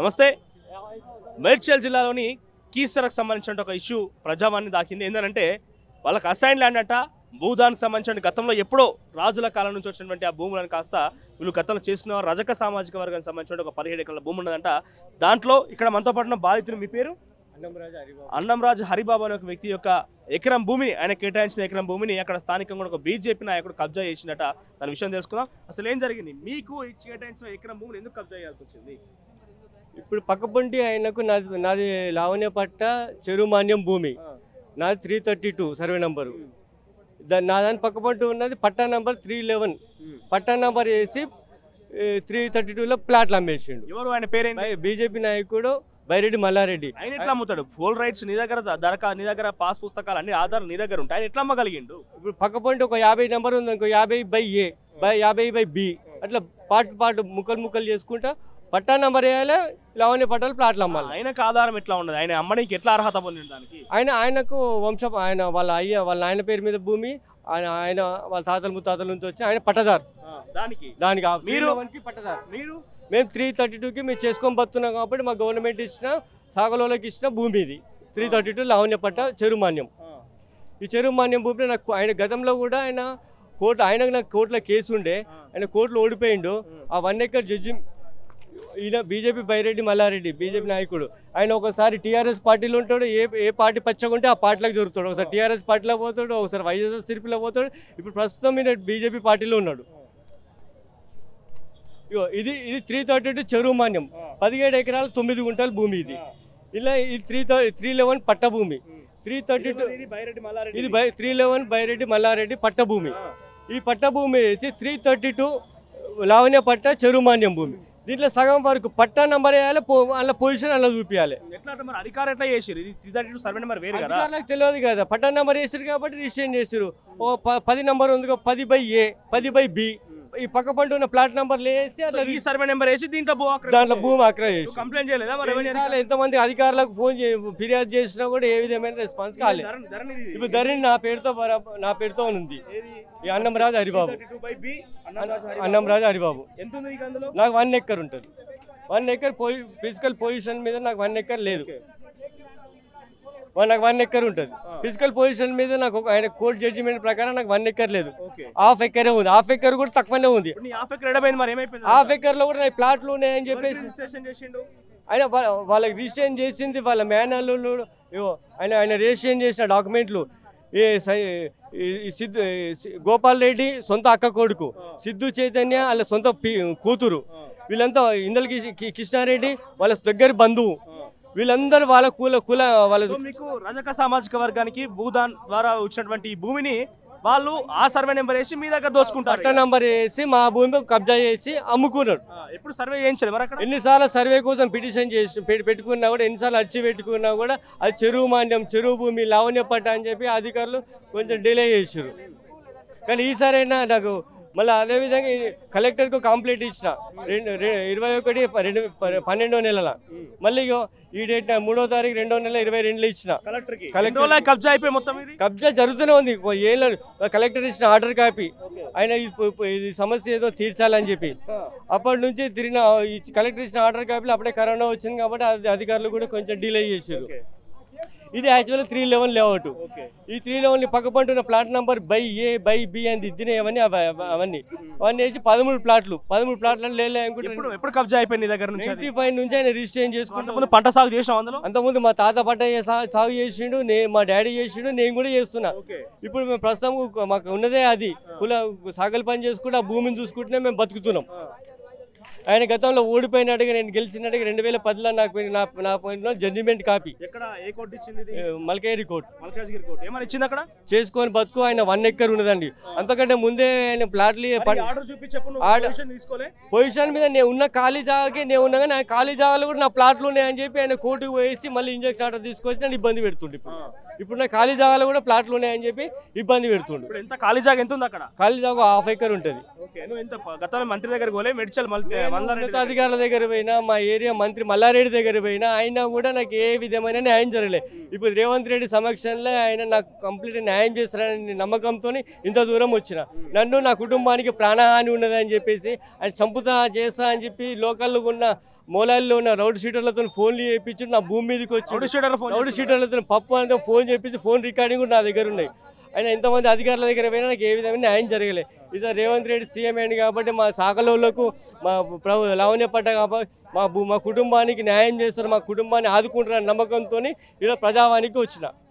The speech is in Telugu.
నమస్తే. మేడ్చల్ జిల్లాలోని కీసరకు సంబంధించిన ఒక ఇష్యూ ప్రజావాణి దాకింది. ఏంటంటే వాళ్ళకి అసైన్ ల్యాండ్ అంట, భూదానికి సంబంధించిన గతంలో ఎప్పుడో రాజుల కాలం నుంచి వచ్చినటువంటి ఆ భూములను కాస్త వీళ్ళు గతంలో చేసుకున్న రజక సామాజిక వర్గానికి సంబంధించిన ఒక 17 ఎకరాల భూమి ఉన్నదంట. దాంట్లో ఇక్కడ మనతో పాటు బాధితులు, మీ పేరు? అన్నంరాజు హరిబాబు అనే ఒక వ్యక్తి యొక్క ఎకరం భూమిని, ఆయన కేటాయించిన ఎకరం భూమిని అక్కడ స్థానికంగా ఒక బీజేపీ నాయకుడు కబ్జా చేసినట. దాని విషయం తెలుసుకుందాం. అసలు ఏం జరిగింది, మీకు కేటాయించిన ఎకరం భూమిని ఎందుకు కబ్జా చేయాల్సి వచ్చింది? ఇప్పుడు పక్కపొంటి ఆయనకు నాది లావణ్యపట్ట చెరుమాన్యం భూమి, నాది 332 సర్వే నంబరు. నా దాని పక్కపొంటి ఉన్నది పట్టా నంబర్ 311. పట్టా నంబర్ వేసి 332లో ప్లాట్లు అమ్మేసిండు. ఎవరు ఆయన పేరేంటి? బీజేపీ నాయకుడు బైరెడ్డి మల్లారెడ్డి. ఆయన ఎట్లా అమ్ముతాడు? ఫుల్ రైట్స్ నీ దగ్గర, నీ దగ్గర పాస్ పుస్తకాలు అన్ని ఆధారాలు నీ దగ్గర ఉంటాయి, ఆయన ఎట్లా అమ్మగలిగిండు? ఇప్పుడు పక్కపొంటి ఒక 50 నెంబర్ ఉంది, ఇంకో 50/A 50/B అట్లా పాటు ముక్కలు చేసుకుంటా పట్టా నంబర్ వేయాలి, లావణ్య పట్టాలు ప్లాట్లు అమ్మాలి. ఆయనకు ఆధారం ఎట్లా ఉండదు? ఆయన అమ్మడానికి ఎట్లా అర్హత పొందిన దానికి? ఆయనకు వంశం, ఆయన వాళ్ళ ఆయన పేరు మీద భూమి, ఆయన వాళ్ళ తాతల ముత్తాతల నుంచి వచ్చి ఆయన పట్టదారు. దానికి పట్టదారు. మేము 332కి మేము చేసుకొని బతున్నాం కాబట్టి మా గవర్నమెంట్ ఇచ్చిన సాగలోకి ఇచ్చిన భూమి ఇది 332 లావణ్య పట్ట చెరుమాన్యం. ఈ చెరుమాన్యం భూమిని నాకు ఆయన గతంలో కూడా ఆయనకు నాకు కోర్టులో కేసు ఉండే, ఆయన కోర్టులో ఓడిపోయిండు. ఆ 1 ఎకర్ జడ్జి ఈయన బీజేపీ బైరెడ్డి మల్లారెడ్డి, బీజేపీ నాయకుడు. ఆయన ఒకసారి టీఆర్ఎస్ పార్టీలో ఉంటాడు, ఏ పార్టీ పచ్చగుంటే ఆ పార్టీలోకి జరుగుతాడు. ఒకసారి టీఆర్ఎస్ పార్టీలో పోతాడు, ఒకసారి వైఎస్ఆర్ సిరిపిలో పోతాడు. ఇప్పుడు ప్రస్తుతం ఈయన బీజేపీ పార్టీలో ఉన్నాడు. ఇది 332 చెరుమాన్యం, 17 ఎకరాల 9 గుంటల భూమి. ఇది ఇలా ఇది 311 పట్ట భూమి. 332 ఇది 311 బైరెడ్డి మల్లారెడ్డి పట్ట భూమి. ఈ పట్ట భూమి వేసి 332 లావణ్య పట్ట చెరుమాన్యం భూమి. దీంట్లో సగం వరకు పట్టా నంబర్ వేయాలి, అలా పొజిషన్ అలా చూపించాలి. అధికారులు ఎట్లా చేసారు? ఇది 332 సర్వే నెంబర్ వేరు కదా, నాకు తెలియదు కదా. పట్టా నంబర్ వేసారు కాబట్టి రిజిస్ట్రేషన్ చేసారు. 10 నంబర్ ఉంది, 10/A 10/B ఈ పక్క పంట ఉన్న ప్లాట్ నంబర్ వేసి అట్లా సర్వే నెంబర్ వేసి దీంట్లో భూమి ఆక్రమించి కంప్లైంట్ చేయలేదా? ఎంతమంది అధికారులకు ఫిర్యాదు చేసినా కూడా ఏ విధమైన రెస్పాన్స్ కాలేదు. ఇప్పుడు ధరణి నా పేరుతో ఉంది. ఈ అన్నంరాజు హరిబాబు. అన్నంరాజు హరిబాబు నాకు 1 ఎకర్ ఉంటుంది. 1 ఎకర్ ఫిజికల్ పొజిషన్ మీద నాకు 1 ఎకర్ లేదు. నాకు 1 ఎకర్ ఉంటుంది. ఫిజికల్ పొజిషన్ మీద నాకు ఆయన కోర్టు జడ్జిమెంట్ ప్రకారం నాకు 1 ఎకర్ లేదు, హాఫ్ ఎకరే ఉంది. హాఫ్ ఎకర్ కూడా తక్కువనే ఉంది. హాఫ్ ఎకర్ లో కూడా ప్లాట్లు ఉన్నాయని చెప్పేసి ఆయన వాళ్ళకి రిజిస్ట్రేషన్ చేసింది వాళ్ళ మేనల్లు. ఆయన రిజిస్ట్రేషన్ చేసిన డాక్యుమెంట్లు గోపాల్ రెడ్డి సొంత అక్క కొడుకు, సిద్ధు చైతన్య వాళ్ళ సొంత కూతురు, వీళ్ళంతా ఇందల్ కృష్ణారెడ్డి వాళ్ళ దగ్గర బంధువు. వీళ్ళందరూ వాళ్ళ వాళ్ళ మీకు రజక సామాజిక వర్గానికి భూదాన్ ద్వారా వచ్చినటువంటి ఈ భూమిని వాళ్ళు ఆ సర్వే నెంబర్ వేసి మీ దగ్గర దోచుకుంటారు. పట్టా నంబర్ వేసి మా భూమి కబ్జా చేసి అమ్ముకున్నాడు. ఎప్పుడు సర్వే చేయించారు మరి? అక్కడ ఎన్నిసార్లు సర్వే కోసం పిటిషన్ చేసి పెట్టుకున్నా కూడా, ఎన్నిసార్లు అర్జీ పెట్టుకున్నా కూడా అది చెరువు మాన్యం, చెరువు భూమి లావణ్య పట్ట అని చెప్పి అధికారులు కొంచెం డిలే చేసారు. కానీ ఈసారైనా నాకు మళ్ళీ అదేవిధంగా కలెక్టర్కు కంప్లైంట్ ఇచ్చిన 21/12 నెలల, మళ్ళీ ఈ డేట్ 3వ తారీఖు 2వ నెల 22 ఇచ్చిన కలెక్టర్. కబ్జా అయిపోయి మొత్తం కబ్జా జరుగుతూనే ఉంది. కలెక్టర్ ఇచ్చిన ఆర్డర్ కాపీ ఆయన ఇది సమస్య ఏదో తీర్చాలని చెప్పి అప్పటి నుంచి కలెక్టర్ ఇచ్చిన ఆర్డర్ కాపీలు అప్పుడే కరోనా వచ్చింది కాబట్టి అధికారులు కూడా కొంచెం డిలే చేశారు. ఇది యాక్చువల్గా 311 లేఅవుట్. ఈ 311 పక్కపంటున్న ప్లాట్ నంబర్ బై బి అని దిద్దిన అవన్నీ వేసి 13 ప్లాట్లు లేలే అనుకుంటే ఎప్పుడు కబ్జా అయిపోయింది దగ్గర నుంచి? 95 నుంచి ఆయన రిజిస్ట్రేషన్ చేసుకుంటూ పంట సాగు చేసాం. అందులో అంతకుముందు మా తాత పంట సాగు చేసిండు, మా డాడీ చేసిండు, నేను కూడా చేస్తున్నా. ఇప్పుడు మేము ప్రస్తుతం మాకు ఉన్నదే అది సాగలు పని చేసుకుంటూ ఆ భూమిని చూసుకుంటూనే మేము బతుకుతున్నాం. ఆయన గతంలో ఓడిపోయినట్టుగా, నేను గెలిచినట్టుగా 2010లో నా పోయిన జడ్జిమెంట్ కాపీ మల్కగిరి కోర్టు అక్కడ చేసుకొని బతుకు. ఆయన 1 ఎకర్ ఉన్నదండి. అంతకంటే ముందే ఆయన ప్లాట్లు పొజిషన్ మీద నేను ఉన్న ఖాళీ జాగాకి నేను ఉన్నా, కానీ ఖాళీ జాగాలో కూడా నా ప్లాట్లు ఉన్నాయని చెప్పి ఆయన కోర్టుకు వేసి మళ్ళీ ఇంజక్షన్ ఆర్డర్ తీసుకొచ్చి నన్ను ఇబ్బంది పెడుతుండే. ఇప్పుడు నా ఖాళీ జాగాలో కూడా ప్లాట్లు ఉన్నాయని చెప్పి ఇబ్బంది పెడుతుండు. ఇప్పుడు ఎంత ఖాళీ జాగా ఎంత ఉంది అక్కడ? ఖాళీ జాగా హాఫ్ ఎకర్ ఉంటుంది. ఓకే, నువ్వు ఎంత గతంలో మంత్రి దగ్గరికి పోలే? మేడ్చల్ అధికారుల దగ్గర పోయినా, మా ఏరియా మంత్రి మల్లారెడ్డి దగ్గర పోయినా, అయినా కూడా నాకు ఏ విధమైన న్యాయం జరగలేదు. ఇప్పుడు రేవంత్ రెడ్డి సమక్షంలో ఆయన నాకు కంప్లీట్ న్యాయం చేస్తారని నమ్మకంతో ఇంత దూరం వచ్చిన. నన్ను నా కుటుంబానికి ప్రాణహాని ఉన్నదని చెప్పేసి ఆయన చంపుతా చేస్తా అని చెప్పి లోకల్లో ఉన్న మూలాల్లో ఉన్న రౌడ్ షీటర్లతో ఫోన్లు చేయించి నా భూమి మీదకి వచ్చి రౌడ్ షీటర్లతో పప్పు అనేది ఫోన్ చేయించి ఫోన్ రికార్డింగ్ కూడా నా దగ్గర ఉన్నాయి. ఆయన ఎంతమంది అధికారుల దగ్గర పోయినా నాకు ఏ విధమైన న్యాయం జరగలేదు. ఈసారి రేవంత్ రెడ్డి సీఎం అయింది కాబట్టి మా శాఖలకు మా లావణ్య పడ్డ కాబట్టి మా కుటుంబానికి న్యాయం చేస్తారు, మా కుటుంబాన్ని ఆదుకుంటారని నమ్మకంతో ఇలా ప్రజావానికి వచ్చిన.